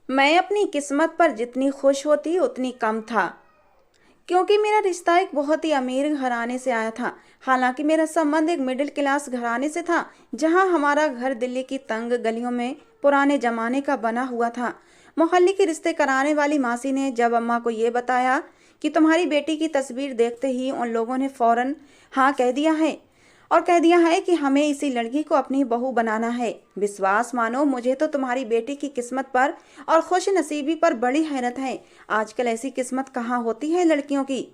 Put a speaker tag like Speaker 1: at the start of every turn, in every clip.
Speaker 1: मैं अपनी किस्मत पर जितनी खुश होती उतनी कम था, क्योंकि मेरा रिश्ता एक बहुत ही अमीर घराने से आया था। हालांकि मेरा संबंध एक मिडिल क्लास घराने से था, जहां हमारा घर दिल्ली की तंग गलियों में पुराने जमाने का बना हुआ था। मोहल्ले के रिश्ते कराने वाली मासी ने जब अम्मा को ये बताया कि तुम्हारी बेटी की तस्वीर देखते ही उन लोगों ने फौरन हाँ कह दिया है, और कह दिया है कि हमें इसी लड़की को अपनी बहू बनाना है। विश्वास मानो, मुझे तो तुम्हारी बेटी की किस्मत पर और खुश नसीबी पर बड़ी हैरत है। आजकल ऐसी किस्मत कहाँ होती है लड़कियों की।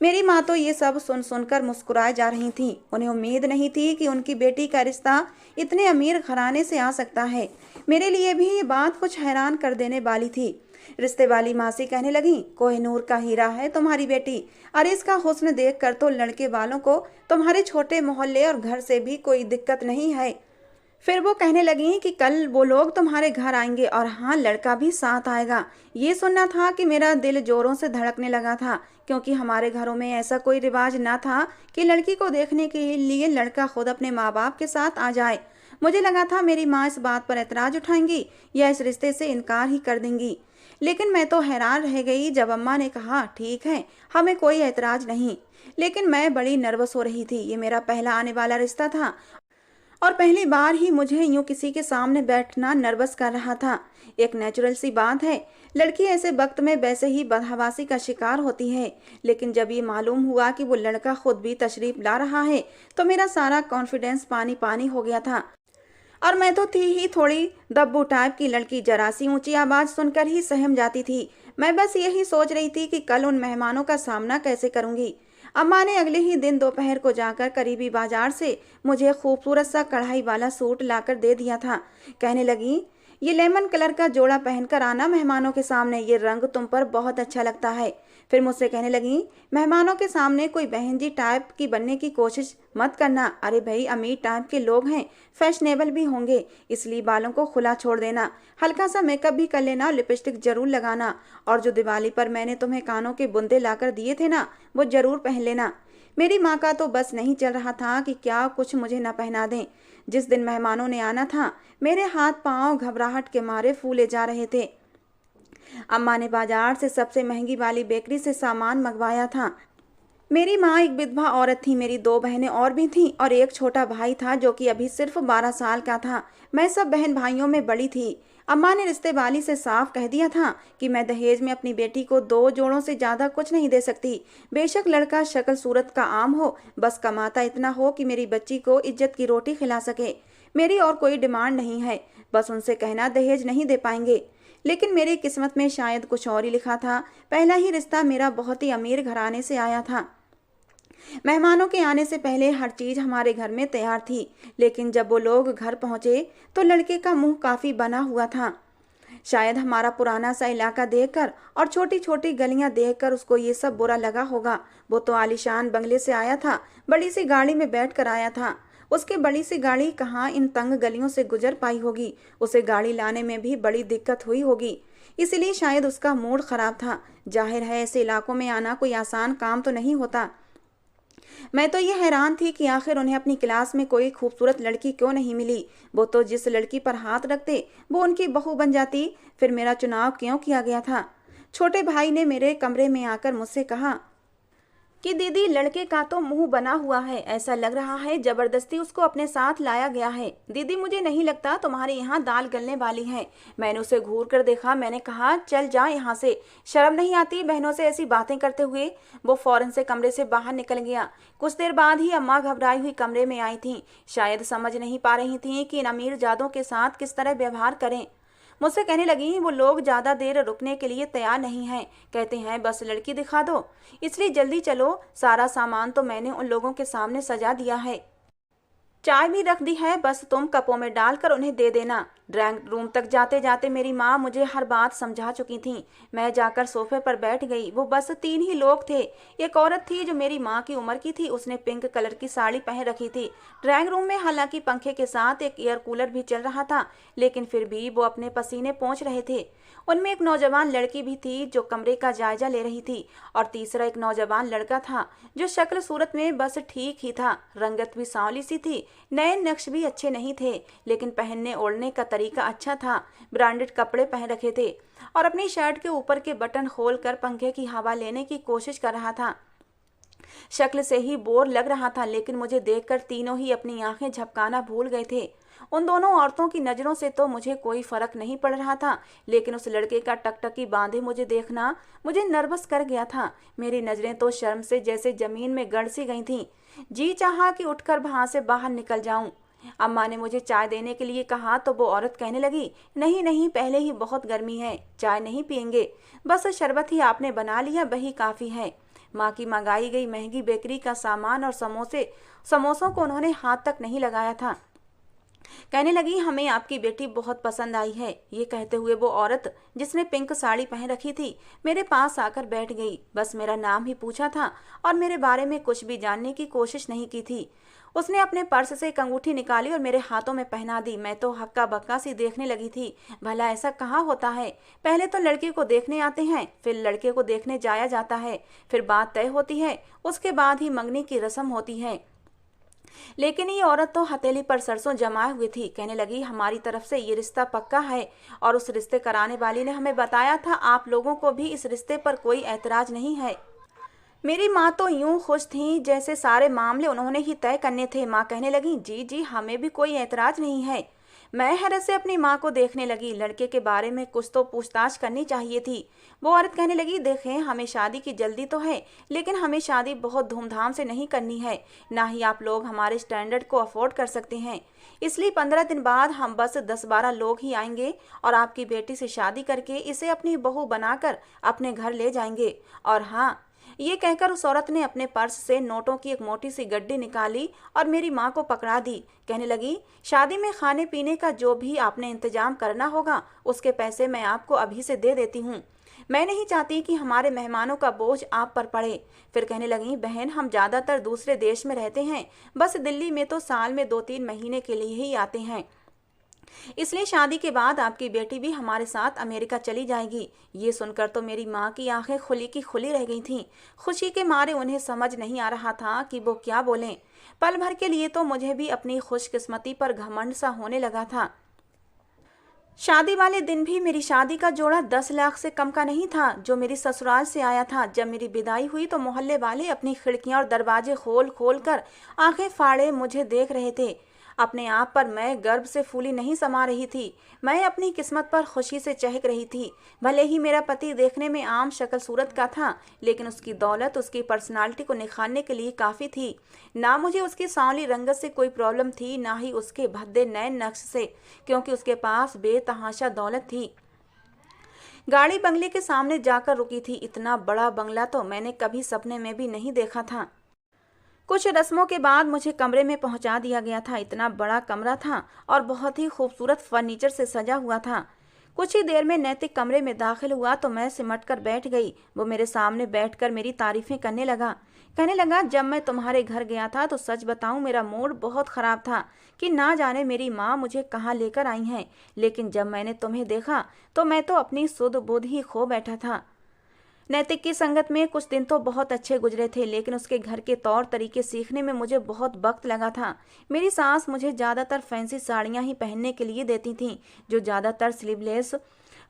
Speaker 1: मेरी माँ तो ये सब सुन सुनकर मुस्कुराए जा रही थी। उन्हें उम्मीद नहीं थी कि उनकी बेटी का रिश्ता इतने अमीर घराने से आ सकता है। मेरे लिए भी ये बात कुछ हैरान कर देने वाली थी। रिश्ते वाली मासी कहने लगी, कोहिनूर का हीरा है तुम्हारी बेटी। अरे इसका हुस्न देख कर तो लड़के वालों को तुम्हारे छोटे मोहल्ले और घर से भी कोई दिक्कत नहीं है। फिर वो कहने लगी कि कल वो लोग तुम्हारे घर आएंगे और हाँ, लड़का भी साथ आएगा। ये सुनना था कि मेरा दिल जोरों से धड़कने लगा था, क्योंकि हमारे घरों में ऐसा कोई रिवाज ना था कि लड़की को देखने के लिए लड़का खुद अपने माँ बाप के साथ आ जाए। मुझे लगा था मेरी माँ इस बात पर ऐतराज उठाएंगी या इस रिश्ते से इनकार ही कर देंगी। लेकिन मैं तो हैरान रह गई जब अम्मा ने कहा, ठीक है, हमें कोई ऐतराज नहीं। लेकिन मैं बड़ी नर्वस हो रही थी। ये मेरा पहला आने वाला रिश्ता था और पहली बार ही मुझे यूं किसी के सामने बैठना नर्वस कर रहा था। एक नेचुरल सी बात है, लड़की ऐसे वक्त में वैसे ही बदहवासी का शिकार होती है। लेकिन जब ये मालूम हुआ कि वो लड़का खुद भी तशरीफ ला रहा है, तो मेरा सारा कॉन्फिडेंस पानी पानी हो गया था। और मैं तो थी ही थोड़ी दब्बू टाइप की लड़की, जरा सी ऊंची आवाज सुनकर ही सहम जाती थी। मैं बस यही सोच रही थी कि कल उन मेहमानों का सामना कैसे करूंगी। अम्मा ने अगले ही दिन दोपहर को जाकर करीबी बाजार से मुझे खूबसूरत सा कढ़ाई वाला सूट लाकर दे दिया था। कहने लगी, ये लेमन कलर का जोड़ा पहनकर आना मेहमानों के सामने, ये रंग तुम पर बहुत अच्छा लगता है। फिर मुझसे कहने लगी, मेहमानों के सामने कोई बहन जी टाइप की बनने की कोशिश मत करना। अरे भाई, अमीर टाइप के लोग हैं, फैशनेबल भी होंगे, इसलिए बालों को खुला छोड़ देना, हल्का सा मेकअप भी कर लेना, लिपस्टिक जरूर लगाना, और जो दिवाली पर मैंने तुम्हें कानों के बुंदे लाकर दिए थे ना, वो जरूर पहन लेना। मेरी माँ का तो बस नहीं चल रहा था कि क्या कुछ मुझे न पहना दें। जिस दिन मेहमानों ने आना था, मेरे हाथ पांव घबराहट के मारे फूले जा रहे थे। अम्मा ने बाजार से सबसे महंगी वाली बेकरी से सामान मंगवाया था। मेरी माँ एक विधवा औरत थी, मेरी दो बहनें और भी थीं और एक छोटा भाई था जो कि अभी सिर्फ 12 साल का था। मैं सब बहन भाइयों में बड़ी थी। अम्मा ने रिश्ते वाली से साफ कह दिया था कि मैं दहेज में अपनी बेटी को 2 जोड़ों से ज्यादा कुछ नहीं दे सकती। बेशक लड़का शक्ल सूरत का आम हो, बस कमाता इतना हो कि मेरी बच्ची को इज्जत की रोटी खिला सके। मेरी और कोई डिमांड नहीं है, बस उनसे कहना दहेज नहीं दे पाएंगे। लेकिन मेरी किस्मत में शायद कुछ और ही लिखा था। पहला ही रिश्ता मेरा बहुत ही अमीर घराने से आया था। मेहमानों के आने से पहले हर चीज हमारे घर में तैयार थी, लेकिन जब वो लोग घर पहुंचे तो लड़के का मुंह काफी बना हुआ था। शायद हमारा पुराना सा इलाका देखकर और छोटी छोटी गलियां देखकर उसको ये सब बुरा लगा होगा। वो तो आलीशान बंगले से आया था, बड़ी सी गाड़ी में बैठ कर आया था। उसकी बड़ी सी गाड़ी कहाँ इन तंग गलियों से गुजर पाई होगी। उसे गाड़ी लाने में भी बड़ी दिक्कत हुई होगी, इसलिए शायद उसका मूड खराब था। जाहिर है ऐसे इलाकों में आना कोई आसान काम तो नहीं होता। मैं तो ये हैरान थी कि आखिर उन्हें अपनी क्लास में कोई खूबसूरत लड़की क्यों नहीं मिली। वो तो जिस लड़की पर हाथ रखते वो उनकी बहू बन जाती। फिर मेरा चुनाव क्यों किया गया था। छोटे भाई ने मेरे कमरे में आकर मुझसे कहा कि दीदी, लड़के का तो मुंह बना हुआ है, ऐसा लग रहा है जबरदस्ती उसको अपने साथ लाया गया है। दीदी, मुझे नहीं लगता तुम्हारे यहाँ दाल गलने वाली है। मैंने उसे घूर कर देखा। मैंने कहा, चल जा यहाँ से, शर्म नहीं आती बहनों से ऐसी बातें करते हुए। वो फौरन से कमरे से बाहर निकल गया। कुछ देर बाद ही अम्मा घबराई हुई कमरे में आई थी। शायद समझ नहीं पा रही थी कि इन अमीर जादों के साथ किस तरह व्यवहार करें। मुझसे कहने लगी, वो लोग ज्यादा देर रुकने के लिए तैयार नहीं हैं, कहते हैं बस लड़की दिखा दो, इसलिए जल्दी चलो। सारा सामान तो मैंने उन लोगों के सामने सजा दिया है, चाय भी रख दी है, बस तुम कपों में डालकर उन्हें दे देना। ड्राइंग रूम तक जाते जाते मेरी माँ मुझे हर बात समझा चुकी थी। मैं जाकर सोफे पर बैठ गई। वो बस 3 ही लोग थे। एक औरत थी जो मेरी माँ की उम्र की थी, उसने पिंक कलर की साड़ी पहन रखी थी। ड्राइंग रूम में हालांकि पंखे के साथ एक एयर कूलर भी चल रहा था, लेकिन फिर भी वो अपने पसीने पोंछ रहे थे। उनमें एक नौजवान लड़की भी थी जो कमरे का जायजा ले रही थी, और तीसरा एक नौजवान लड़का था जो शक्ल सूरत में बस ठीक ही था। रंगत भी सांवली सी थी, नए नक्श भी अच्छे नहीं थे, लेकिन पहनने ओढ़ने का तरीका अच्छा था। ब्रांडेड कपड़े पहन रखे थे और अपनी शर्ट के ऊपर के बटन खोलकर पंखे की हवा लेने की कोशिश कर रहा था। शक्ल से ही बोर लग रहा था, लेकिन मुझे देखकर तीनों ही अपनी आंखें झपकाना भूल गए थे। उन दोनों औरतों की नज़रों से तो मुझे कोई फर्क नहीं पड़ रहा था, लेकिन उस लड़के का टकटकी बांधे मुझे देखना मुझे नर्वस कर गया था। मेरी नज़रें तो शर्म से जैसे जमीन में गड़ सी गई थीं। जी चाहा कि उठकर वहां से बाहर निकल जाऊं। अम्मा ने मुझे चाय देने के लिए कहा तो वो औरत कहने लगी, नहीं नहीं, पहले ही बहुत गर्मी है, चाय नहीं पियेंगे, बस शरबत ही आपने बना लिया, वही काफ़ी है। माँ की मंगाई गई महंगी बेकरी का सामान और समोसों को उन्होंने हाथ तक नहीं लगाया था। कहने लगी, हमें आपकी बेटी बहुत पसंद आई है। ये कहते हुए वो औरत जिसने पिंक साड़ी पहन रखी थी मेरे पास आकर बैठ गई। बस मेरा नाम ही पूछा था और मेरे बारे में कुछ भी जानने की कोशिश नहीं की थी। उसने अपने पर्स से एक अंगूठी निकाली और मेरे हाथों में पहना दी। मैं तो हक्का बक्का सी देखने लगी थी। भला ऐसा कहाँ होता है, पहले तो लड़के को देखने आते हैं, फिर लड़के को देखने जाया जाता है, फिर बात तय होती है, उसके बाद ही मंगनी की रस्म होती है। लेकिन ये औरत तो हथेली पर सरसों जमाए हुई थी। कहने लगी, हमारी तरफ से ये रिश्ता पक्का है और उस रिश्ते कराने वाली ने हमें बताया था आप लोगों को भी इस रिश्ते पर कोई ऐतराज नहीं है। मेरी माँ तो यूं खुश थी जैसे सारे मामले उन्होंने ही तय करने थे। माँ कहने लगी, जी जी, हमें भी कोई ऐतराज नहीं है। मैं हैरत से अपनी माँ को देखने लगी। लड़के के बारे में कुछ तो पूछताछ करनी चाहिए थी। वो औरत कहने लगी, देखें, हमें शादी की जल्दी तो है, लेकिन हमें शादी बहुत धूमधाम से नहीं करनी है, ना ही आप लोग हमारे स्टैंडर्ड को अफोर्ड कर सकते हैं। इसलिए 15 दिन बाद हम बस 10-12 लोग ही आएंगे और आपकी बेटी से शादी करके इसे अपनी बहू बनाकर अपने घर ले जाएंगे। और हाँ, ये कहकर उस औरत ने अपने पर्स से नोटों की एक मोटी सी गड्डी निकाली और मेरी माँ को पकड़ा दी। कहने लगी, शादी में खाने पीने का जो भी आपने इंतजाम करना होगा उसके पैसे मैं आपको अभी से दे देती हूँ। मैं नहीं चाहती कि हमारे मेहमानों का बोझ आप पर पड़े। फिर कहने लगी, बहन, हम ज़्यादातर दूसरे देश में रहते हैं, बस दिल्ली में तो साल में 2-3 महीने के लिए ही आते हैं, इसलिए शादी के बाद आपकी बेटी भी हमारे साथ अमेरिका चली जाएगी। ये सुनकर तो मेरी माँ की आंखें खुली की खुली रह गई थीं। खुशी के मारे उन्हें समझ नहीं आ रहा था कि वो क्या बोलें। पल भर के लिए तो मुझे भी अपनी खुशकिस्मती पर घमंड सा होने लगा था। शादी वाले दिन भी मेरी शादी का जोड़ा 10 लाख से कम का नहीं था जो मेरी ससुराल से आया था। जब मेरी विदाई हुई तो मोहल्ले वाले अपनी खिड़कियां और दरवाजे खोल खोल कर आंखें फाड़े मुझे देख रहे थे। अपने आप पर मैं गर्व से फूली नहीं समा रही थी। मैं अपनी किस्मत पर खुशी से चहक रही थी। भले ही मेरा पति देखने में आम शक्ल सूरत का था, लेकिन उसकी दौलत उसकी पर्सनालिटी को निखारने के लिए काफ़ी थी। ना मुझे उसकी सांवली रंगत से कोई प्रॉब्लम थी, ना ही उसके भद्दे नए नक्श से, क्योंकि उसके पास बेतहाशा दौलत थी। गाड़ी बंगले के सामने जाकर रुकी थी। इतना बड़ा बंगला तो मैंने कभी सपने में भी नहीं देखा था। कुछ रस्मों के बाद मुझे कमरे में पहुंचा दिया गया था। इतना बड़ा कमरा था और बहुत ही खूबसूरत फर्नीचर से सजा हुआ था। कुछ ही देर में नैतिक कमरे में दाखिल हुआ तो मैं सिमट कर बैठ गई। वो मेरे सामने बैठकर मेरी तारीफें करने लगा। कहने लगा, जब मैं तुम्हारे घर गया था तो सच बताऊं मेरा मूड बहुत ख़राब था कि ना जाने मेरी माँ मुझे कहाँ लेकर आई हैं, लेकिन जब मैंने तुम्हें देखा तो मैं तो अपनी सुध बुध ही खो बैठा था। नैतिक की संगत में कुछ दिन तो बहुत अच्छे गुजरे थे, लेकिन उसके घर के तौर तरीके सीखने में मुझे बहुत वक्त लगा था। मेरी सास मुझे ज़्यादातर फैंसी साड़ियाँ ही पहनने के लिए देती थीं, जो ज़्यादातर स्लीवलेस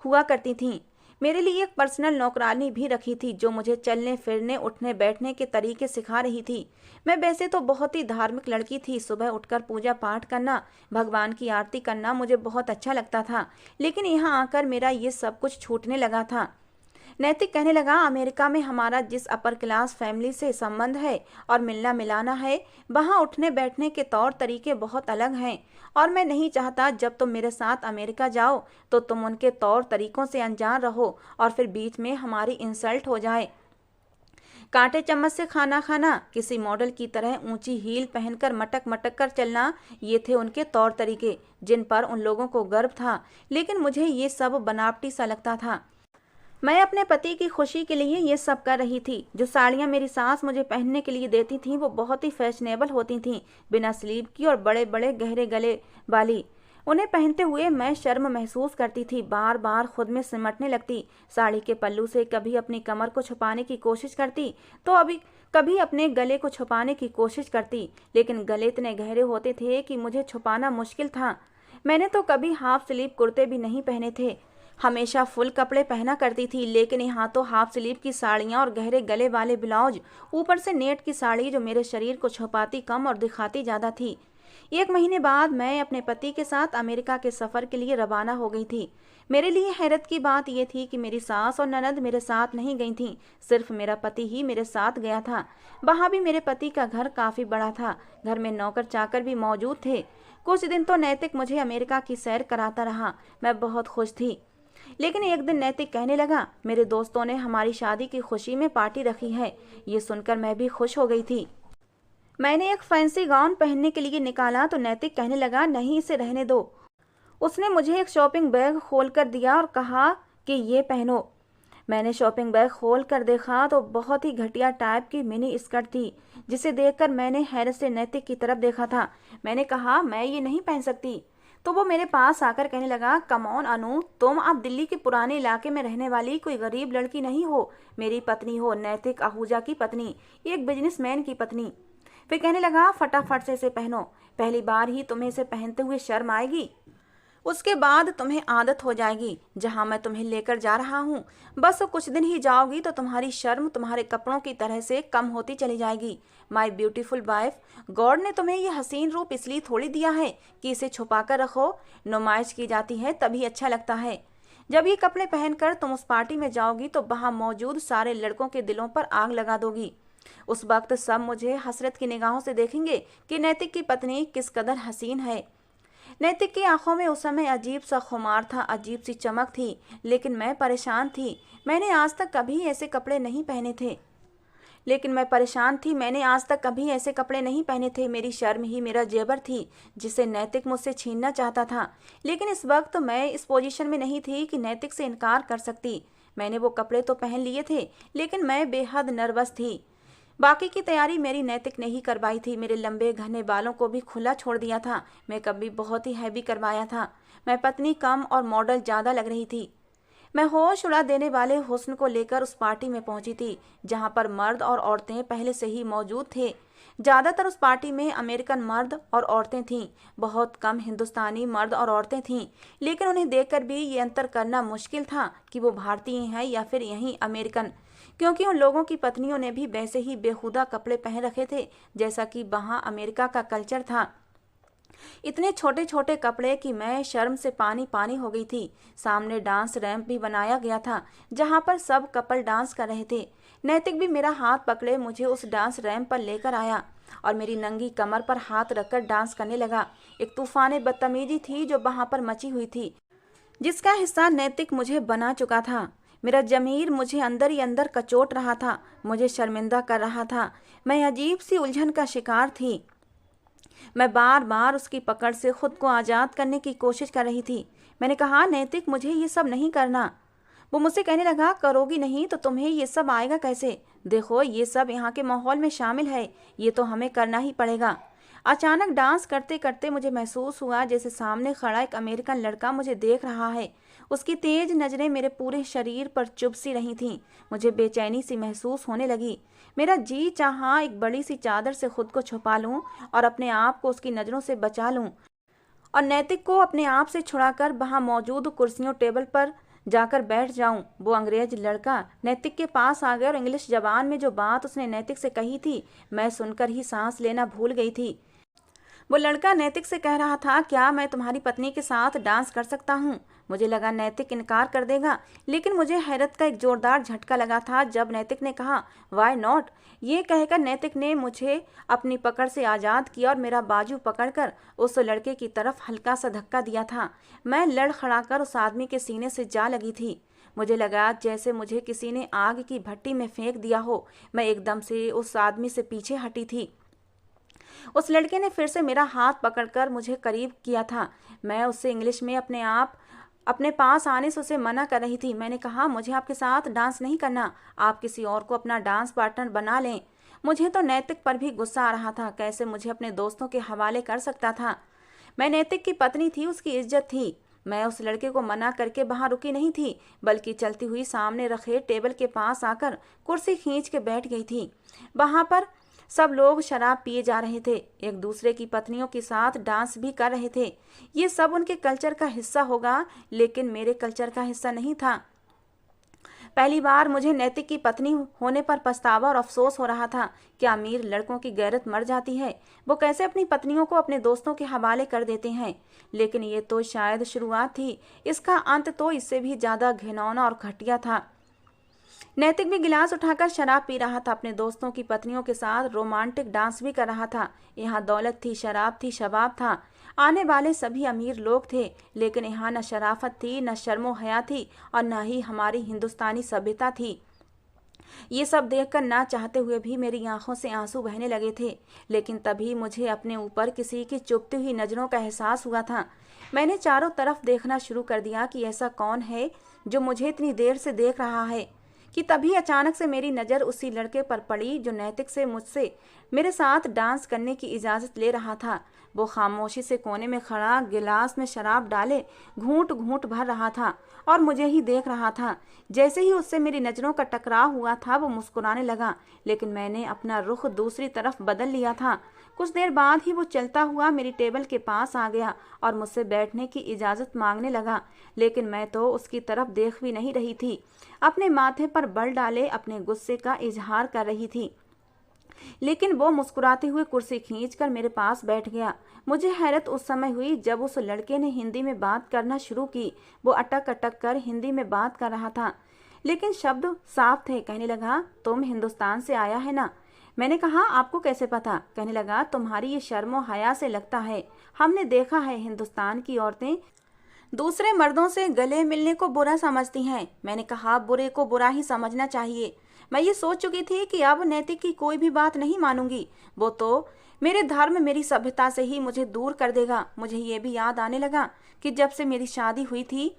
Speaker 1: हुआ करती थीं। मेरे लिए एक पर्सनल नौकरानी भी रखी थी जो मुझे चलने फिरने उठने बैठने के तरीके सिखा रही थी। मैं वैसे तो बहुत ही धार्मिक लड़की थी। सुबह उठकर पूजा पाठ करना, भगवान की आरती करना मुझे बहुत अच्छा लगता था, लेकिन यहाँ आकर मेरा ये सब कुछ छूटने लगा था। नैतिक कहने लगा, अमेरिका में हमारा जिस अपर क्लास फैमिली से संबंध है और मिलना मिलाना है, वहाँ उठने बैठने के तौर तरीके बहुत अलग हैं और मैं नहीं चाहता जब तुम मेरे साथ अमेरिका जाओ तो तुम उनके तौर तरीकों से अनजान रहो और फिर बीच में हमारी इंसल्ट हो जाए। कांटे चम्मच से खाना खाना, किसी मॉडल की तरह ऊंची हील पहनकर मटक मटक कर चलना, ये थे उनके तौर तरीके जिन पर उन लोगों को गर्व था, लेकिन मुझे ये सब बनावटी सा लगता था। मैं अपने पति की खुशी के लिए ये सब कर रही थी। जो साड़ियाँ मेरी सास मुझे पहनने के लिए देती थीं वो बहुत ही फैशनेबल होती थीं, बिना स्लीव की और बड़े बड़े गहरे गले वाली। उन्हें पहनते हुए मैं शर्म महसूस करती थी, बार बार खुद में सिमटने लगती। साड़ी के पल्लू से कभी अपनी कमर को छुपाने की कोशिश करती तो अभी कभी अपने गले को छुपाने की कोशिश करती, लेकिन गले इतने गहरे होते थे कि मुझे छुपाना मुश्किल था। मैंने तो कभी हाफ स्लीव कुर्ते भी नहीं पहने थे, हमेशा फुल कपड़े पहना करती थी, लेकिन यहाँ तो हाफ स्लीव की साड़ियाँ और गहरे गले वाले ब्लाउज, ऊपर से नेट की साड़ी जो मेरे शरीर को छुपाती कम और दिखाती ज़्यादा थी। 1 महीने बाद मैं अपने पति के साथ अमेरिका के सफ़र के लिए रवाना हो गई थी। मेरे लिए हैरत की बात यह थी कि मेरी सास और ननद मेरे साथ नहीं गई थीं, सिर्फ मेरा पति ही मेरे साथ गया था। वहाँ भी मेरे पति का घर काफ़ी बड़ा था, घर में नौकर चाकर भी मौजूद थे। कुछ दिन तो नैतिक मुझे अमेरिका की सैर कराता रहा, मैं बहुत खुश थी। लेकिन एक दिन नैतिक कहने लगा, मेरे दोस्तों ने हमारी शादी की खुशी में पार्टी रखी है। ये सुनकर मैं भी खुश हो गई थी। मैंने एक फैंसी गाउन पहनने के लिए निकाला तो नैतिक कहने लगा, नहीं इसे रहने दो। उसने मुझे एक शॉपिंग बैग खोल कर दिया और कहा कि ये पहनो। मैंने शॉपिंग बैग खोल कर देखा तो बहुत ही घटिया टाइप की मिनी स्कर्ट थी, जिसे देखकर मैंने हैरत से नैतिक की तरफ देखा था। मैंने कहा, मैं ये नहीं पहन सकती। तो वो मेरे पास आकर कहने लगा, कम ऑन अनु, तुम अब दिल्ली के पुराने इलाके में रहने वाली कोई गरीब लड़की नहीं हो, मेरी पत्नी हो, नैतिक आहूजा की पत्नी, एक बिजनेसमैन की पत्नी। फिर कहने लगा, फटाफट से इसे पहनो, पहली बार ही तुम्हें इसे पहनते हुए शर्म आएगी, उसके बाद तुम्हें आदत हो जाएगी। जहां मैं तुम्हें लेकर जा रहा हूँ, बस कुछ दिन ही जाओगी तो तुम्हारी शर्म तुम्हारे कपड़ों की तरह से कम होती चली जाएगी। माय ब्यूटीफुल वाइफ, गॉड ने तुम्हें यह हसीन रूप इसलिए थोड़ी दिया है कि इसे छुपा कर रखो, नुमाइश की जाती है तभी अच्छा लगता है। जब ये कपड़े पहनकर तुम उस पार्टी में जाओगी तो वहां मौजूद सारे लड़कों के दिलों पर आग लगा दोगी। उस वक्त सब मुझे हसरत की निगाहों से देखेंगे कि नैतिक की पत्नी किस कदर हसीन है। नैतिक की आंखों में उस समय अजीब सा खुमार था, अजीब सी चमक थी, लेकिन मैं परेशान थी। मैंने आज तक कभी ऐसे कपड़े नहीं पहने थे। मेरी शर्म ही मेरा जेवर थी, जिसे नैतिक मुझसे छीनना चाहता था। लेकिन इस वक्त मैं इस पोजीशन में नहीं थी कि नैतिक से इनकार कर सकती। मैंने वो कपड़े तो पहन लिए थे, लेकिन मैं बेहद नर्वस थी। बाकी की तैयारी मेरी नैतिक ने ही करवाई थी। मेरे लंबे घने बालों को भी खुला छोड़ दिया था, मेकअप भी बहुत ही हैवी करवाया था। मैं पत्नी कम और मॉडल ज़्यादा लग रही थी। मैं होश उड़ा देने वाले हुस्न को लेकर उस पार्टी में पहुंची थी, जहां पर मर्द और औरतें पहले से ही मौजूद थे। ज़्यादातर उस पार्टी में अमेरिकन मर्द और औरतें थीं, बहुत कम हिंदुस्तानी मर्द और औरतें थीं। लेकिन उन्हें देखकर भी ये अंतर करना मुश्किल था कि वो भारतीय हैं या फिर यहीं अमेरिकन, क्योंकि उन लोगों की पत्नियों ने भी वैसे ही बेहुदा कपड़े पहन रखे थे जैसा कि वहाँ अमेरिका का कल्चर था। इतने छोटे छोटे कपड़े कि मैं शर्म से पानी पानी हो गई थी। सामने डांस रैंप भी बनाया गया था, जहाँ पर सब कपल डांस कर रहे थे। नैतिक भी मेरा हाथ पकड़े मुझे उस डांस रैंप पर लेकर आया और मेरी नंगी कमर पर हाथ रखकर डांस करने लगा। एक तूफान बदतमीजी थी जो वहाँ पर मची हुई थी, जिसका हिस्सा नैतिक मुझे बना चुका था। मेरा जमीर मुझे अंदर ही अंदर कचोट रहा था, मुझे शर्मिंदा कर रहा था। मैं अजीब सी उलझन का शिकार थी। मैं बार बार उसकी पकड़ से खुद को आज़ाद करने की कोशिश कर रही थी। मैंने कहा, नैतिक मुझे ये सब नहीं करना। वो मुझसे कहने लगा, करोगी नहीं तो तुम्हें ये सब आएगा कैसे? देखो, ये सब यहाँ के माहौल में शामिल है, ये तो हमें करना ही पड़ेगा। अचानक डांस करते करते मुझे महसूस हुआ जैसे सामने खड़ा एक अमेरिकन लड़का मुझे देख रहा है। उसकी तेज नज़रें मेरे पूरे शरीर पर चुभ सी रही थीं। मुझे बेचैनी सी महसूस होने लगी। मेरा जी चाहा एक बड़ी सी चादर से खुद को छुपा लूं और अपने आप को उसकी नज़रों से बचा लूं और नैतिक को अपने आप से छुड़ाकर वहां मौजूद कुर्सियों टेबल पर जाकर बैठ जाऊं। वो अंग्रेज लड़का नैतिक के पास आ गया और इंग्लिश जबान में जो बात उसने नैतिक से कही थी, मैं सुनकर ही सांस लेना भूल गई थी। वो लड़का नैतिक से कह रहा था, क्या मैं तुम्हारी पत्नी के साथ डांस कर सकता हूँ? मुझे लगा नैतिक इनकार कर देगा, लेकिन मुझे हैरत का एक जोरदार झटका लगा था जब नैतिक ने कहा, वाई नॉट। ये कहकर नैतिक ने मुझे अपनी पकड़ से आज़ाद किया और मेरा बाजू पकड़कर उस लड़के की तरफ हल्का सा धक्का दिया था। मैं लड़खड़ाकर उस आदमी के सीने से जा लगी थी। मुझे लगा जैसे मुझे किसी ने आग की भट्टी में फेंक दिया हो। मैं एकदम से उस आदमी से पीछे हटी थी। उस लड़के ने फिर से मेरा हाथ पकड़कर मुझे करीब किया था। मैं उससे इंग्लिश में अपने पास आने से उसे मना कर रही थी। मैंने कहा, मुझे आपके साथ डांस नहीं करना, आप किसी और को अपना डांस पार्टनर बना लें। मुझे तो नैतिक पर भी गुस्सा आ रहा था, कैसे मुझे अपने दोस्तों के हवाले कर सकता था। मैं नैतिक की पत्नी थी, उसकी इज्जत थी। मैं उस लड़के को मना करके वहां रुकी नहीं थी, बल्कि चलती हुई सामने रखे टेबल के पास आकर कुर्सी खींच के बैठ गई थी। वहां पर सब लोग शराब पिए जा रहे थे, एक दूसरे की पत्नियों के साथ डांस भी कर रहे थे। ये सब उनके कल्चर का हिस्सा होगा, लेकिन मेरे कल्चर का हिस्सा नहीं था। पहली बार मुझे नैतिक की पत्नी होने पर पछतावा और अफसोस हो रहा था। क्या अमीर लड़कों की गैरत मर जाती है? वो कैसे अपनी पत्नियों को अपने दोस्तों के हवाले कर देते हैं। लेकिन ये तो शायद शुरुआत थी, इसका अंत तो इससे भी ज्यादा घिनौना और घटिया था। नैतिक भी गिलास उठाकर शराब पी रहा था, अपने दोस्तों की पत्नियों के साथ रोमांटिक डांस भी कर रहा था। यहाँ दौलत थी, शराब थी, शबाब था, आने वाले सभी अमीर लोग थे, लेकिन यहाँ न शराफत थी, न शर्मो हया थी, और न ही हमारी हिंदुस्तानी सभ्यता थी। ये सब देखकर ना चाहते हुए भी मेरी आंखों से आंसू बहने लगे थे। लेकिन तभी मुझे अपने ऊपर किसी की चुभती हुई नजरों का एहसास हुआ था। मैंने चारों तरफ देखना शुरू कर दिया कि ऐसा कौन है जो मुझे इतनी देर से देख रहा है, कि तभी अचानक से मेरी नज़र उसी लड़के पर पड़ी जो नैतिक से मुझसे मेरे साथ डांस करने की इजाज़त ले रहा था। वो खामोशी से कोने में खड़ा गिलास में शराब डाले घूंट घूंट भर रहा था और मुझे ही देख रहा था। जैसे ही उससे मेरी नज़रों का टकराव हुआ था, वो मुस्कुराने लगा, लेकिन मैंने अपना रुख दूसरी तरफ बदल लिया था। कुछ देर बाद ही वो चलता हुआ मेरी टेबल के पास आ गया और मुझसे बैठने की इजाज़त मांगने लगा, लेकिन मैं तो उसकी तरफ देख भी नहीं रही थी। अपने माथे पर बल डाले अपने गुस्से का इजहार कर रही थी, लेकिन वो मुस्कुराते हुए कुर्सी खींचकर मेरे पास बैठ गया। मुझे हैरत उस समय हुई जब उस लड़के ने हिंदी में बात करना शुरू की। वो अटक अटक कर हिंदी में बात कर रहा था, लेकिन शब्द साफ थे। कहने लगा, तुम हिंदुस्तान से आया है ना? मैंने कहा, आपको कैसे पता? कहने लगा, तुम्हारी ये शर्मो हया से लगता है। हमने देखा है हिंदुस्तान की औरतें दूसरे मर्दों से गले मिलने को बुरा समझती हैं। मैंने कहा, बुरे को बुरा ही समझना चाहिए। मैं ये सोच चुकी थी कि अब नैतिक की कोई भी बात नहीं मानूंगी। वो तो मेरे धर्म, मेरी सभ्यता से ही मुझे दूर कर देगा। मुझे ये भी याद आने लगा कि जब से मेरी शादी हुई थी,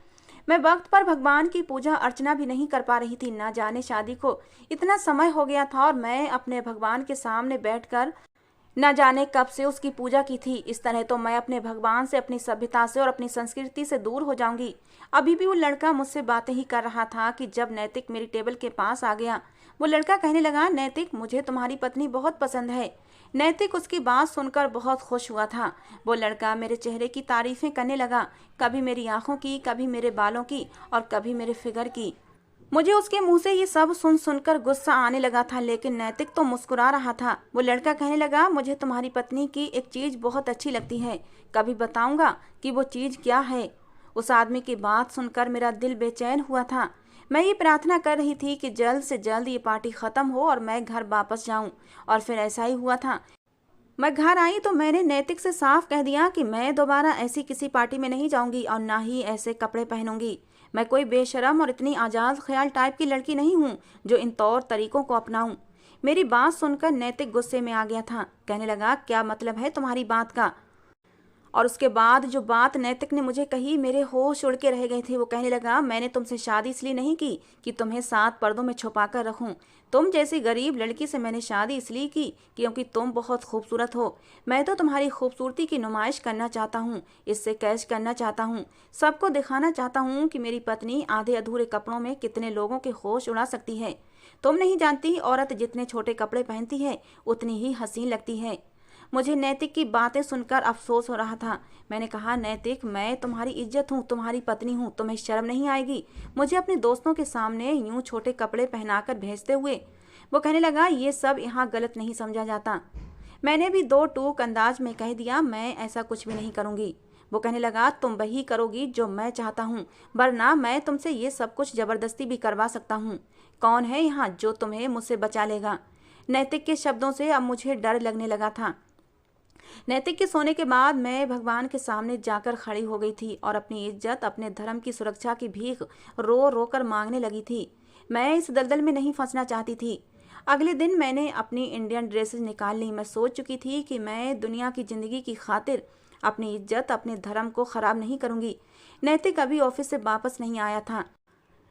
Speaker 1: मैं वक्त पर भगवान की पूजा अर्चना भी नहीं कर पा रही थी। ना जाने शादी को इतना समय हो गया था और मैं अपने भगवान के सामने बैठकर न जाने कब से उसकी पूजा की थी। इस तरह तो मैं अपने भगवान से, अपनी सभ्यता से और अपनी संस्कृति से दूर हो जाऊंगी। अभी भी वो लड़का मुझसे बातें ही कर रहा था कि जब नैतिक मेरी टेबल के पास आ गया। वो लड़का कहने लगा, नैतिक, मुझे तुम्हारी पत्नी बहुत पसंद है। नैतिक उसकी बात सुनकर बहुत खुश हुआ था। वो लड़का मेरे चेहरे की तारीफें करने लगा, कभी मेरी आंखों की, कभी मेरे बालों की और कभी मेरे फिगर की। मुझे उसके मुंह से ये सब सुन सुनकर गुस्सा आने लगा था, लेकिन नैतिक तो मुस्कुरा रहा था। वो लड़का कहने लगा, मुझे तुम्हारी पत्नी की एक चीज बहुत अच्छी लगती है, कभी बताऊंगा कि वो चीज क्या है। उस आदमी की बात सुनकर मेरा दिल बेचैन हुआ था। मैं ये प्रार्थना कर रही थी कि जल्द से जल्द ये पार्टी खत्म हो और मैं घर वापस जाऊं, और फिर ऐसा ही हुआ था। मैं घर आई तो मैंने नैतिक से साफ कह दिया कि मैं दोबारा ऐसी किसी पार्टी में नहीं जाऊंगी और ना ही ऐसे कपड़े पहनूंगी। मैं कोई बेशरम और इतनी आजाद ख्याल टाइप की लड़की नहीं हूँ जो इन तौर तरीकों को अपनाऊं। मेरी बात सुनकर नैतिक गुस्से में आ गया था। कहने लगा, क्या मतलब है तुम्हारी बात का? और उसके बाद जो बात नैतिक ने मुझे कही, मेरे होश उड़ के रह गए थे। वो कहने लगा, मैंने तुमसे शादी इसलिए नहीं की कि तुम्हें 7 पर्दों में छुपा कर रखूं। तुम जैसी गरीब लड़की से मैंने शादी इसलिए की क्योंकि तुम बहुत खूबसूरत हो। मैं तो तुम्हारी खूबसूरती की नुमाइश करना चाहता हूँ, इससे कैश करना चाहता हूँ, सबको दिखाना चाहता हूँ कि मेरी पत्नी आधे अधूरे कपड़ों में कितने लोगों के होश उड़ा सकती है। तुम नहीं जानती, औरत जितने छोटे कपड़े पहनती है उतनी ही हसीन लगती है। मुझे नैतिक की बातें सुनकर अफसोस हो रहा था। मैंने कहा, नैतिक, मैं तुम्हारी इज्जत हूँ, तुम्हारी पत्नी हूँ, तुम्हें शर्म नहीं आएगी मुझे अपने दोस्तों के सामने यूं छोटे कपड़े पहनाकर भेजते हुए? वो कहने लगा, ये सब यहाँ गलत नहीं समझा जाता। मैंने भी 2 टूक अंदाज में कह दिया, मैं ऐसा कुछ भी नहीं करूँगी। वो कहने लगा, तुम वही करोगी जो मैं चाहता हूँ, वरना मैं तुमसे ये सब कुछ जबरदस्ती भी करवा सकता हूँ। कौन है यहाँ जो तुम्हें मुझसे बचा लेगा? नैतिक के शब्दों से अब मुझे डर लगने लगा था। नैतिक के सोने के बाद मैं भगवान के सामने जाकर खड़ी हो गई थी और अपनी इज्जत, अपने धर्म की सुरक्षा की भीख रो रो कर मांगने लगी थी। मैं इस दलदल में नहीं फंसना चाहती थी। अगले दिन मैंने अपनी इंडियन ड्रेसेस निकाल ली। मैं सोच चुकी थी कि मैं दुनिया की जिंदगी की खातिर अपनी इज्जत, अपने धर्म को खराब नहीं करूंगी। नैतिक अभी ऑफिस से वापस नहीं आया था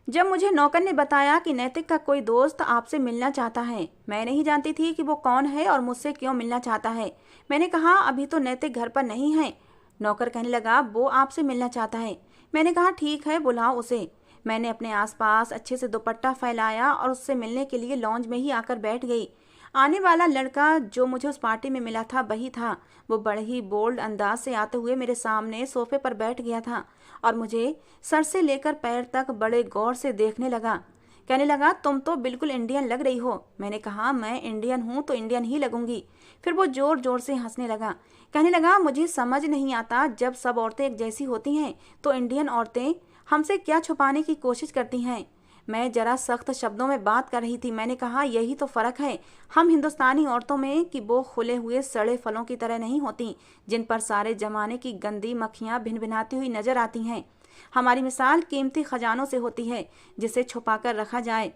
Speaker 1: जब मुझे नौकर ने बताया कि नैतिक का कोई दोस्त आपसे मिलना चाहता है। मैं नहीं जानती थी कि वो कौन है और मुझसे क्यों मिलना चाहता है। मैंने कहा, अभी तो नैतिक घर पर नहीं है। नौकर कहने लगा, वो आपसे मिलना चाहता है। मैंने कहा ठीक है, बुलाओ उसे। मैंने अपने आसपास अच्छे से दुपट्टा फैलाया और उससे मिलने के लिए लॉन्ज में ही आकर बैठ गई। आने वाला लड़का जो मुझे उस पार्टी में मिला था वही था। वो बड़े ही बोल्ड अंदाज से आते हुए मेरे सामने सोफे पर बैठ गया था और मुझे सर से लेकर पैर तक बड़े गौर से देखने लगा। कहने लगा, तुम तो बिल्कुल इंडियन लग रही हो। मैंने कहा, मैं इंडियन हूँ तो इंडियन ही लगूंगी। फिर वो जोर जोर से हंसने लगा। कहने लगा, मुझे समझ नहीं आता, जब सब औरतें एक जैसी होती हैं तो इंडियन औरतें हमसे क्या छुपाने की कोशिश करती हैं। मैं जरा सख्त शब्दों में बात कर रही थी। मैंने कहा, यही तो फर्क है हम हिंदुस्तानी औरतों में कि वो खुले हुए सड़े फलों की तरह नहीं होती जिन पर सारे जमाने की गंदी मक्खियां भिनभिनाती हुई नजर आती हैं। हमारी मिसाल कीमती खजानों से होती है जिसे छुपाकर रखा जाए।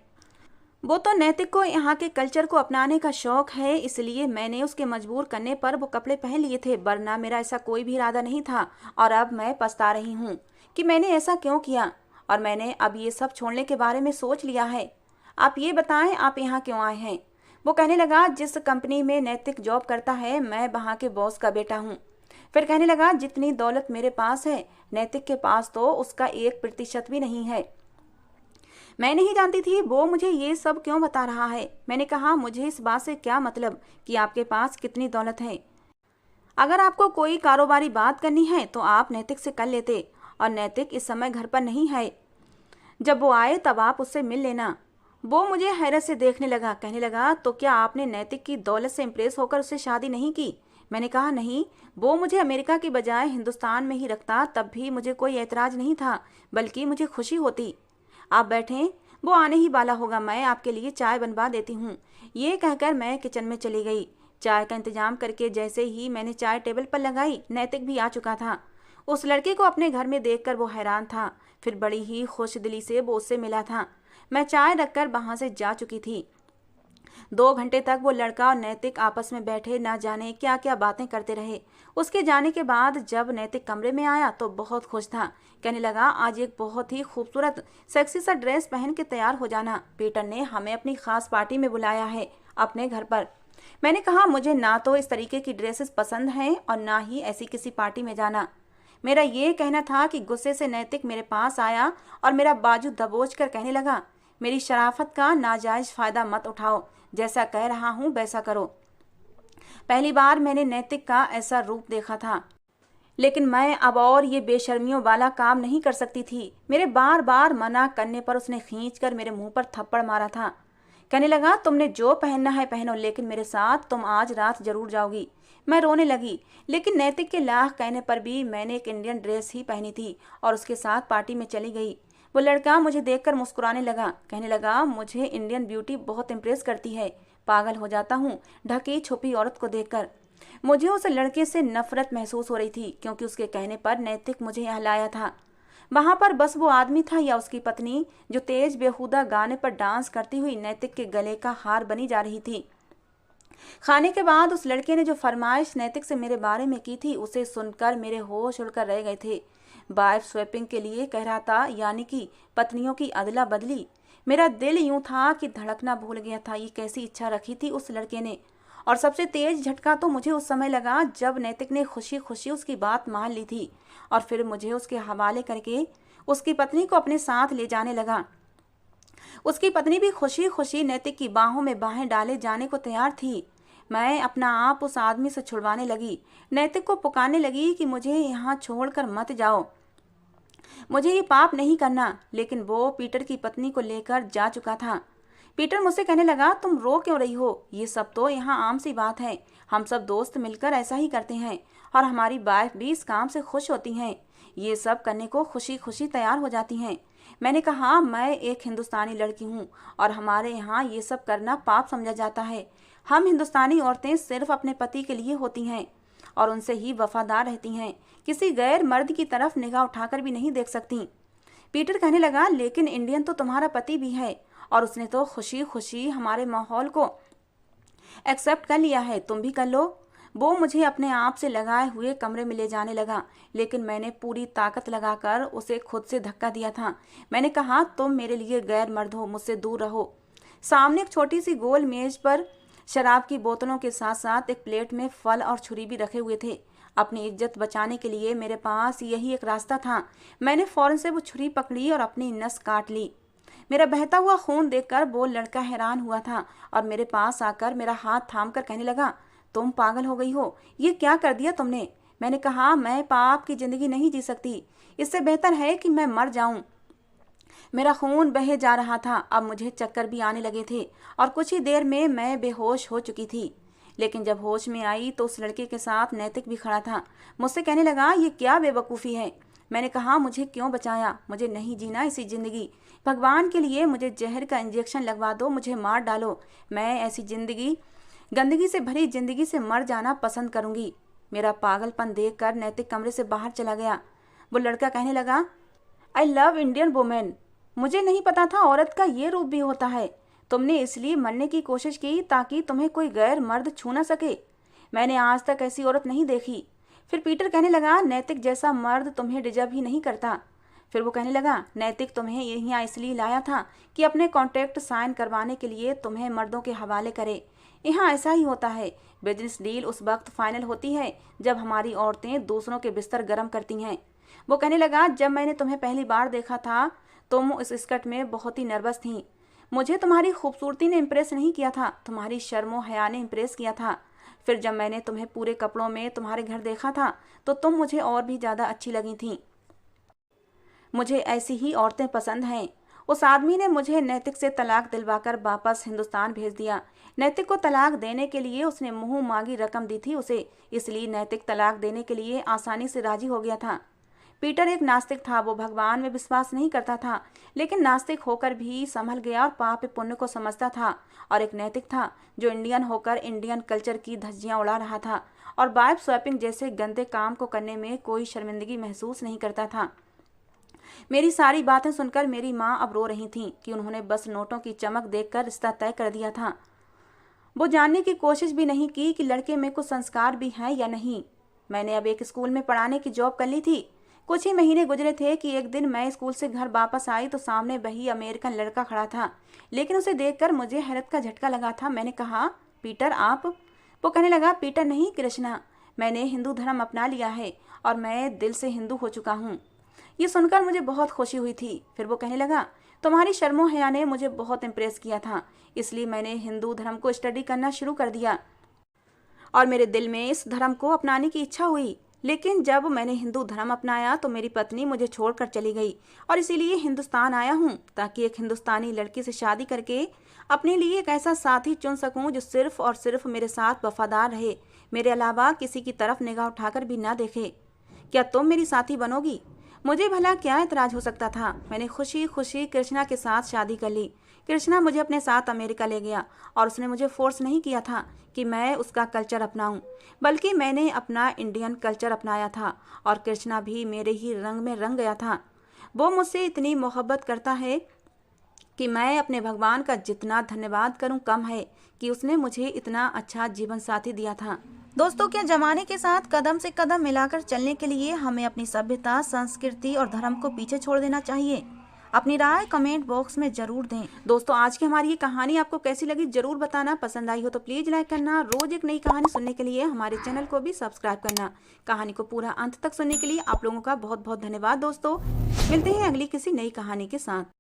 Speaker 1: वो तो नैतिक को यहाँ के कल्चर को अपनाने का शौक है, इसलिए मैंने उसके मजबूर करने पर वो कपड़े पहन लिए थे, वरना मेरा ऐसा कोई भी इरादा नहीं था। और अब मैं पछता रही हूँ कि मैंने ऐसा क्यों किया, और मैंने अब ये सब छोड़ने के बारे में सोच लिया है। आप ये बताएं, आप यहाँ क्यों आए हैं? वो कहने लगा, जिस कंपनी में नैतिक जॉब करता है मैं वहाँ के बॉस का बेटा हूँ। फिर कहने लगा, जितनी दौलत मेरे पास है नैतिक के पास तो उसका 1% भी नहीं है। मैं नहीं जानती थी वो मुझे ये सब क्यों बता रहा है। मैंने कहा, मुझे इस बात से क्या मतलब कि आपके पास कितनी दौलत है। अगर आपको कोई कारोबारी बात करनी है तो आप नैतिक से कर लेते, और नैतिक इस समय घर पर नहीं है। जब वो आए तब आप उससे मिल लेना। वो मुझे हैरत से देखने लगा। कहने लगा, तो क्या आपने नैतिक की दौलत से इम्प्रेस होकर उससे शादी नहीं की? मैंने कहा, नहीं, वो मुझे अमेरिका की बजाय हिंदुस्तान में ही रखता तब भी मुझे कोई ऐतराज नहीं था, बल्कि मुझे खुशी होती। आप बैठें, वो आने ही वाला होगा, मैं आपके लिए चाय बनवा देती हूँ। ये कहकर मैं किचन में चली गई। चाय का इंतजाम करके जैसे ही मैंने चाय टेबल पर लगाई, नैतिक भी आ चुका था। उस लड़के को अपने घर में देखकर वो हैरान था। फिर बड़ी ही खुश दिली से वो उससे मिला था। मैं चाय रखकर वहां से जा चुकी थी। 2 घंटे तक वो लड़का और नैतिक आपस में बैठे ना जाने क्या क्या बातें करते रहे। उसके जाने के बाद जब नैतिक कमरे में आया तो बहुत खुश था। कहने लगा, आज एक बहुत ही खूबसूरत सेक्सी सा ड्रेस पहन के तैयार हो जाना, पीटर ने हमें अपनी खास पार्टी में बुलाया है अपने घर पर। मैंने कहा, मुझे ना तो इस तरीके की ड्रेसेस पसंद हैं और ना ही ऐसी किसी पार्टी में जाना। मेरा ये कहना था कि गुस्से से नैतिक मेरे पास आया और मेरा बाजू दबोच कर कहने लगा, मेरी शराफत का नाजायज फायदा मत उठाओ, जैसा कह रहा हूँ वैसा करो। पहली बार मैंने नैतिक का ऐसा रूप देखा था, लेकिन मैं अब और ये बेशर्मियों वाला काम नहीं कर सकती थी। मेरे बार बार मना करने पर उसने खींचकर मेरे मुंह पर थप्पड़ मारा था। कहने लगा, तुमने जो पहनना है पहनो, लेकिन मेरे साथ तुम आज रात जरूर जाओगी। मैं रोने लगी, लेकिन नैतिक के लाख कहने पर भी मैंने एक इंडियन ड्रेस ही पहनी थी और उसके साथ पार्टी में चली गई। वो लड़का मुझे देखकर मुस्कुराने लगा। कहने लगा, मुझे इंडियन ब्यूटी बहुत इम्प्रेस करती है, पागल हो जाता हूँ ढकी छुपी औरत को देखकर। मुझे उस लड़के से नफरत महसूस हो रही थी, क्योंकि उसके कहने पर नैतिक मुझे यहाँ लाया था। वहां पर बस वो आदमी था या उसकी पत्नी, जो तेज बेहुदा गाने पर डांस करती हुई नैतिक के गले का हार बनी जा रही थी। खाने के बाद उस लड़के ने जो फरमाइश नैतिक से मेरे बारे में की थी, उसे सुनकर मेरे होश उड़कर रह गए थे। वाइफ स्वैपिंग के लिए कह रहा था, यानी कि पत्नियों की अदला बदली। मेरा दिल यूं था कि धड़कना भूल गया था। ये कैसी इच्छा रखी थी उस लड़के ने। और सबसे तेज झटका तो मुझे उस समय लगा जब नैतिक ने खुशी खुशी उसकी बात मान ली थी और फिर मुझे उसके हवाले करके उसकी पत्नी को अपने साथ ले जाने लगा। उसकी पत्नी भी खुशी खुशी नैतिक की बाहों में बाहें डाले जाने को तैयार थी। मैं अपना आप उस आदमी से छुड़वाने लगी, नैतिक को पुकारने लगी कि मुझे यहाँ छोड़कर मत जाओ, मुझे ये पाप नहीं करना। लेकिन वो पीटर की पत्नी को लेकर जा चुका था। पीटर मुझसे कहने लगा, तुम रो क्यों रही हो? ये सब तो यहाँ आम सी बात है, हम सब दोस्त मिलकर ऐसा ही करते हैं और हमारी वाइफ भी इस काम से खुश होती हैं, ये सब करने को खुशी खुशी तैयार हो जाती हैं। मैंने कहा, मैं एक हिंदुस्तानी लड़की हूँ और हमारे यहाँ ये सब करना पाप समझा जाता है। हम हिंदुस्तानी औरतें सिर्फ अपने पति के लिए होती हैं और उनसे ही वफादार रहती हैं, किसी गैर मर्द की तरफ निगाह उठाकर भी नहीं देख सकती। पीटर कहने लगा, लेकिन इंडियन तो तुम्हारा पति भी है और उसने तो खुशी खुशी हमारे माहौल को एक्सेप्ट कर लिया है, तुम भी कर लो। वो मुझे अपने आप से लगाए हुए कमरे में ले जाने लगा, लेकिन मैंने पूरी ताकत लगाकर उसे खुद से धक्का दिया था। मैंने कहा, तुम मेरे लिए गैर मर्द हो, मुझसे दूर रहो। सामने एक छोटी सी गोल मेज पर शराब की बोतलों के साथ साथ एक प्लेट में फल और छुरी भी रखे हुए थे। अपनी इज्जत बचाने के लिए मेरे पास यही एक रास्ता था। मैंने फौरन से वो छुरी पकड़ी और अपनी नस काट ली। मेरा बहता हुआ खून देखकर वो लड़का हैरान हुआ था और मेरे पास आकर मेरा हाथ थामकर कहने लगा, तुम पागल हो गई हो, ये क्या कर दिया तुमने? मैंने कहा, मैं पाप की जिंदगी नहीं जी सकती, इससे बेहतर है कि मैं मर जाऊं। मेरा खून बहे जा रहा था। अब मुझे चक्कर भी आने लगे थे और कुछ ही देर में मैं बेहोश हो चुकी थी। लेकिन जब होश में आई तो उस लड़के के साथ नैतिक भी खड़ा था। मुझसे कहने लगा, ये क्या बेवकूफ़ी है? मैंने कहा, मुझे क्यों बचाया? मुझे नहीं जीना ऐसी ज़िंदगी। भगवान के लिए मुझे जहर का इंजेक्शन लगवा दो, मुझे मार डालो। मैं ऐसी ज़िंदगी, गंदगी से भरी ज़िंदगी से मर जाना पसंद करूँगी। मेरा पागलपन देखकर नैतिक कमरे से बाहर चला गया। वो लड़का कहने लगा, आई लव इंडियन वुमेन। मुझे नहीं पता था औरत का ये रूप भी होता है। तुमने इसलिए मरने की कोशिश की ताकि तुम्हें कोई गैर मर्द छू ना सके। मैंने आज तक ऐसी औरत नहीं देखी। फिर पीटर कहने लगा, नैतिक जैसा मर्द तुम्हें डिजर्व ही नहीं करता। फिर वो कहने लगा, नैतिक तुम्हें यहाँ इसलिए लाया था कि अपने कॉन्ट्रैक्ट साइन करवाने के लिए तुम्हें मर्दों के हवाले करे। यहाँ ऐसा ही होता है। बिजनेस डील उस वक्त फाइनल होती है जब हमारी औरतें दूसरों के बिस्तर गर्म करती हैं। वो कहने लगा, जब मैंने तुम्हें पहली बार देखा था तुम इस स्कर्ट में बहुत ही नर्वस थी। मुझे तुम्हारी खूबसूरती ने इम्प्रेस नहीं किया था, तुम्हारी शर्मो हया ने इम्प्रेस किया था। फिर जब मैंने तुम्हें पूरे कपड़ों में तुम्हारे घर देखा था तो तुम मुझे और भी ज़्यादा अच्छी लगी थी। मुझे ऐसी ही औरतें पसंद हैं। उस आदमी ने मुझे नैतिक से तलाक दिलवाकर वापस हिंदुस्तान भेज दिया। नैतिक को तलाक देने के लिए उसने मुंह मांगी रकम दी थी उसे, इसलिए नैतिक तलाक देने के लिए आसानी से राजी हो गया था। पीटर एक नास्तिक था। वो भगवान में विश्वास नहीं करता था, लेकिन नास्तिक होकर भी संभल गया और पाप पुण्य को समझता था। और एक नैतिक था जो इंडियन होकर इंडियन कल्चर की धज्जियां उड़ा रहा था और वाइफ स्वैपिंग जैसे गंदे काम को करने में कोई शर्मिंदगी महसूस नहीं करता था। मेरी सारी बातें सुनकर मेरी माँ अब रो रही थी कि उन्होंने बस नोटों की चमक देखकर रिश्ता तय कर दिया था। वो जानने की कोशिश भी नहीं की कि लड़के में कुछ संस्कार भी हैं या नहीं। मैंने अब एक स्कूल में पढ़ाने की जॉब कर ली थी। कुछ ही महीने गुजरे थे कि एक दिन मैं स्कूल से घर वापस आई तो सामने वही अमेरिकन लड़का खड़ा था, लेकिन उसे देखकर मुझे हैरत का झटका लगा था। मैंने कहा, पीटर आप? वो कहने लगा, पीटर नहीं कृष्णा, मैंने हिंदू धर्म अपना लिया है और मैं दिल से हिंदू हो चुका हूँ। ये सुनकर मुझे बहुत खुशी हुई थी। फिर वो कहने लगा, तुम्हारी शर्मो हया ने मुझे बहुत इम्प्रेस किया था, इसलिए मैंने हिंदू धर्म को स्टडी करना शुरू कर दिया और मेरे दिल में इस धर्म को अपनाने की इच्छा हुई। लेकिन जब मैंने हिंदू धर्म अपनाया तो मेरी पत्नी मुझे छोड़कर चली गई और इसीलिए हिंदुस्तान आया हूँ ताकि एक हिंदुस्तानी लड़की से शादी करके अपने लिए एक ऐसा साथी चुन सकूं जो सिर्फ और सिर्फ मेरे साथ वफादार रहे, मेरे अलावा किसी की तरफ निगाह उठाकर भी ना देखे। क्या तुम मेरी साथी बनोगी? मुझे भला क्या एतराज हो सकता था। मैंने खुशी खुशी कृष्णा के साथ शादी कर ली। कृष्णा मुझे अपने साथ अमेरिका ले गया और उसने मुझे फोर्स नहीं किया था कि मैं उसका कल्चर अपनाऊं, बल्कि मैंने अपना इंडियन कल्चर अपनाया था और कृष्णा भी मेरे ही रंग में रंग गया था। वो मुझसे इतनी मोहब्बत करता है कि मैं अपने भगवान का जितना धन्यवाद करूं कम है कि उसने मुझे इतना अच्छा जीवन साथी दिया था। दोस्तों, क्या जमाने के साथ कदम से कदम मिलाकर चलने के लिए हमें अपनी सभ्यता, संस्कृति और धर्म को पीछे छोड़ देना चाहिए? अपनी राय कमेंट बॉक्स में जरूर दें। दोस्तों, आज की हमारी ये कहानी आपको कैसी लगी जरूर बताना। पसंद आई हो तो प्लीज लाइक करना। रोज एक नई कहानी सुनने के लिए हमारे चैनल को भी सब्सक्राइब करना। कहानी को पूरा अंत तक सुनने के लिए आप लोगों का बहुत बहुत धन्यवाद। दोस्तों, मिलते हैं अगली किसी नई कहानी के साथ।